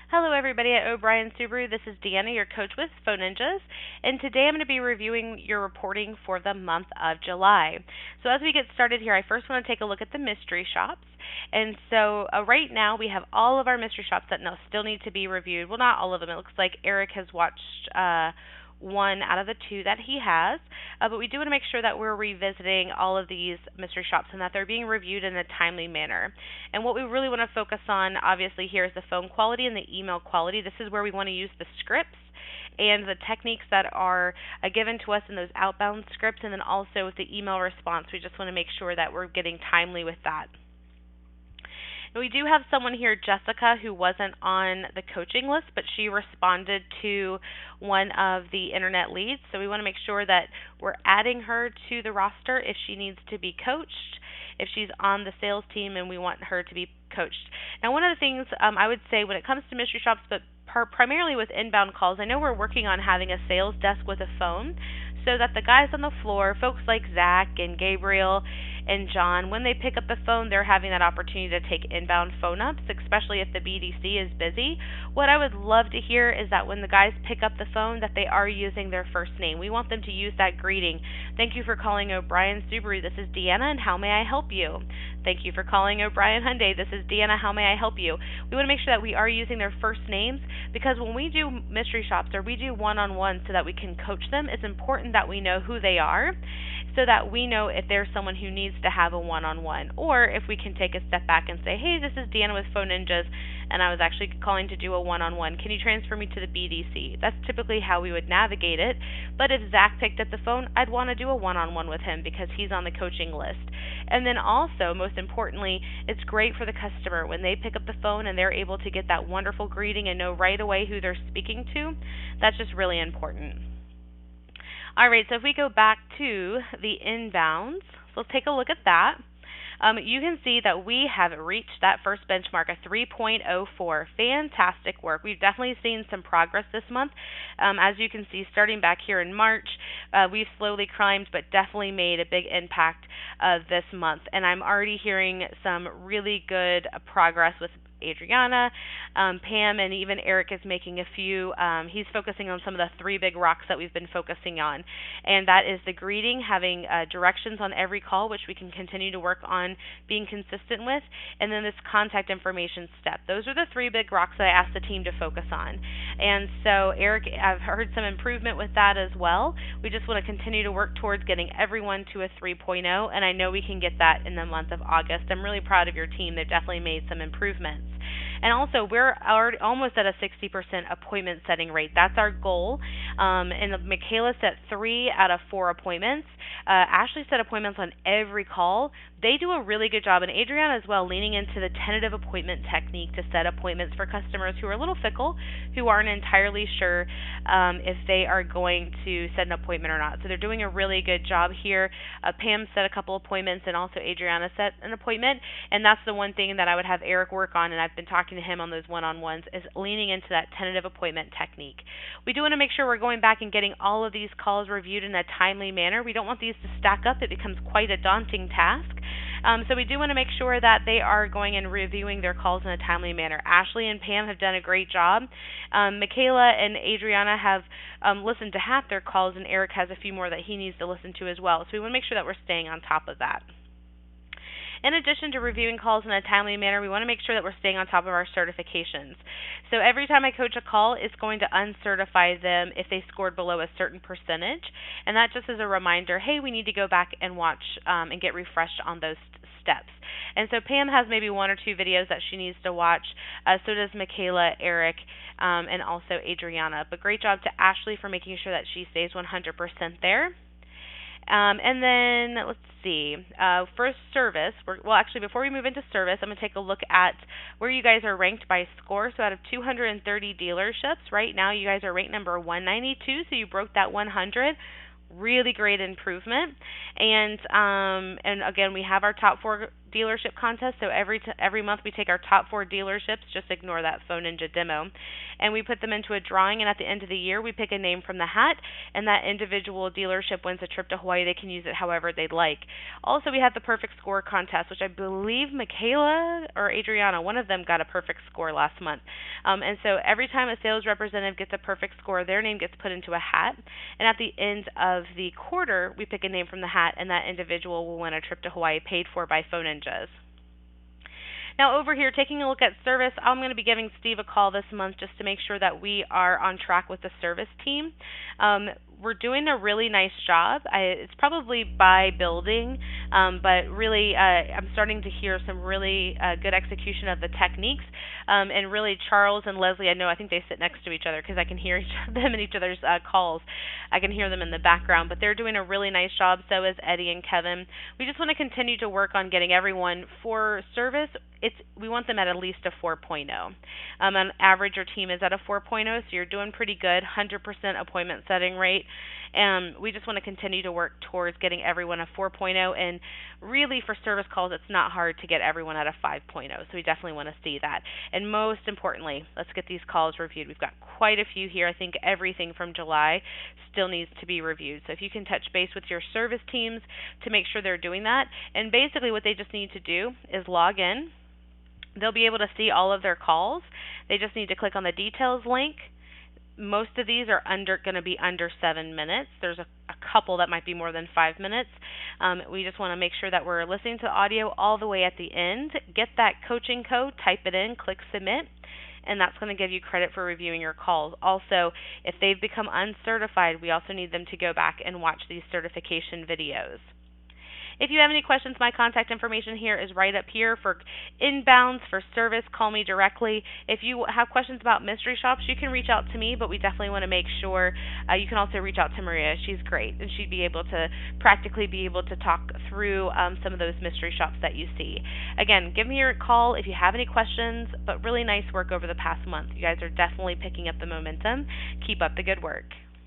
Hello, everybody at O'Brien Subaru. This is Deanna, your coach with Phone Ninjas, and today I'm going to be reviewing your reporting for the month of July. So, as we get started here, I first want to take a look at the mystery shops. And so, right now, we have all of our mystery shops that still need to be reviewed. Well, not all of them. It looks like Eric has watched one out of the two that he has. But we do want to make sure that we're revisiting all of these mystery shops and that they're being reviewed in a timely manner. And what we really want to focus on, obviously, here is the phone quality and the email quality. This is where we want to use the scripts and the techniques that are given to us in those outbound scripts, and then also with the email response. We just want to make sure that we're getting timely with that. We do have someone here, Jessica, who wasn't on the coaching list, but she responded to one of the internet leads. So we want to make sure that we're adding her to the roster if she needs to be coached, if she's on the sales team and we want her to be coached. Now, one of the things I would say when it comes to mystery shops, but primarily with inbound calls, I know we're working on having a sales desk with a phone so that the guys on the floor, folks like Zach and Gabriel and John, when they pick up the phone, they're having that opportunity to take inbound phone ups, especially if the BDC is busy. What I would love to hear is that when the guys pick up the phone, that they are using their first name. We want them to use that greeting. Thank you for calling O'Brien Subaru. This is Deanna, and how may I help you? Thank you for calling O'Brien Hyundai. This is Deanna. How may I help you? We want to make sure that we are using their first names, because when we do mystery shops or we do one-on-one so that we can coach them, it's important that we know who they are so that we know if there's someone who needs to have a one-on-one, or if we can take a step back and say, hey, this is Deanna with Phone Ninjas, and I was actually calling to do a one-on-one. Can you transfer me to the BDC? That's typically how we would navigate it. But if Zach picked up the phone, I'd want to do a one-on-one with him because he's on the coaching list. And then also, most importantly, it's great for the customer when they pick up the phone and they're able to get that wonderful greeting and know right away who they're speaking to. That's just really important. All right, so if we go back to the inbounds, so let's take a look at that. You can see that we have reached that first benchmark, a 3.04. Fantastic work. We've definitely seen some progress this month. As you can see, starting back here in March, we've slowly climbed, but definitely made a big impact this month. And I'm already hearing some really good progress with Adriana, Pam, and even Eric is making a few. He's focusing on some of the three big rocks that we've been focusing on, and that is the greeting, having directions on every call, which we can continue to work on being consistent with, and then this contact information step. Those are the three big rocks that I asked the team to focus on. And so, Eric, I've heard some improvement with that as well. We just want to continue to work towards getting everyone to a 3.0, and I know we can get that in the month of August. I'm really proud of your team. They've definitely made some improvements. And also, we're already almost at a 60% appointment setting rate. That's our goal. And Michaela set 3 out of 4 appointments. Ashley set appointments on every call. They do a really good job, and Adriana as well, leaning into the tentative appointment technique to set appointments for customers who are a little fickle, who aren't entirely sure if they are going to set an appointment or not. So they're doing a really good job here. Pam set a couple appointments, and also Adriana set an appointment, and that's the one thing that I would have Eric work on, and I've been talking to him on those one-on-ones, is leaning into that tentative appointment technique. We do want to make sure we're going back and getting all of these calls reviewed in a timely manner. We don't want these to stack up. It becomes quite a daunting task. So we do want to make sure that they are going and reviewing their calls in a timely manner. Ashley and Pam have done a great job. Michaela and Adriana have listened to half their calls, and Eric has a few more that he needs to listen to as well. So we want to make sure that we're staying on top of that. In addition to reviewing calls in a timely manner, we want to make sure that we're staying on top of our certifications. So every time I coach a call, it's going to uncertify them if they scored below a certain percentage. And that just is a reminder, hey, we need to go back and watch and get refreshed on those steps. And so Pam has maybe 1 or 2 videos that she needs to watch. So does Michaela, Eric, and also Adriana. But great job to Ashley for making sure that she stays 100% there. And then, let's see, for service, actually, before we move into service, I'm going to take a look at where you guys are ranked by score. So out of 230 dealerships, right now you guys are ranked number 192, so you broke that 100. Really great improvement. And again, we have our top 4 dealership contest. So every month we take our top 4 dealerships. Just ignore that Phone Ninja demo, and we put them into a drawing. And at the end of the year, we pick a name from the hat, and that individual dealership wins a trip to Hawaii. They can use it however they'd like. Also, we have the perfect score contest, which I believe Michaela or Adriana, one of them, got a perfect score last month. And so every time a sales representative gets a perfect score, their name gets put into a hat. And at the end of the quarter, we pick a name from the hat, and that individual will win a trip to Hawaii paid for by Phone Ninjas. Now over here, taking a look at service, I'm going to be giving Steve a call this month just to make sure that we are on track with the service team. We're doing a really nice job. It's probably by building, but really I'm starting to hear some really good execution of the techniques. And really, Charles and Leslie, I think they sit next to each other because I can hear them in each other's calls. I can hear them in the background, but they're doing a really nice job. So is Eddie and Kevin. We just want to continue to work on getting everyone for service. We want them at least a 4.0. On average, your team is at a 4.0, so you're doing pretty good, 100% appointment setting rate. And we just want to continue to work towards getting everyone a 4.0. And really, for service calls, it's not hard to get everyone at a 5.0. So we definitely want to see that. And most importantly, let's get these calls reviewed. We've got quite a few here. I think everything from July still needs to be reviewed. So if you can touch base with your service teams to make sure they're doing that. And basically, what they just need to do is log in. They'll be able to see all of their calls. They just need to click on the details link. Most of these are going to be under 7 minutes. There's a couple that might be more than 5 minutes. We just want to make sure that we're listening to the audio all the way at the end. Get that coaching code, type it in, click submit, and that's going to give you credit for reviewing your calls. Also, if they've become uncertified, we also need them to go back and watch these certification videos. If you have any questions, my contact information here is right up here. For inbounds, for service, call me directly. If you have questions about mystery shops, you can reach out to me, but we definitely want to make sure you can also reach out to Maria. She's great, and she'd be able to practically be able to talk through some of those mystery shops that you see. Again, give me your call if you have any questions, but really nice work over the past month. You guys are definitely picking up the momentum. Keep up the good work.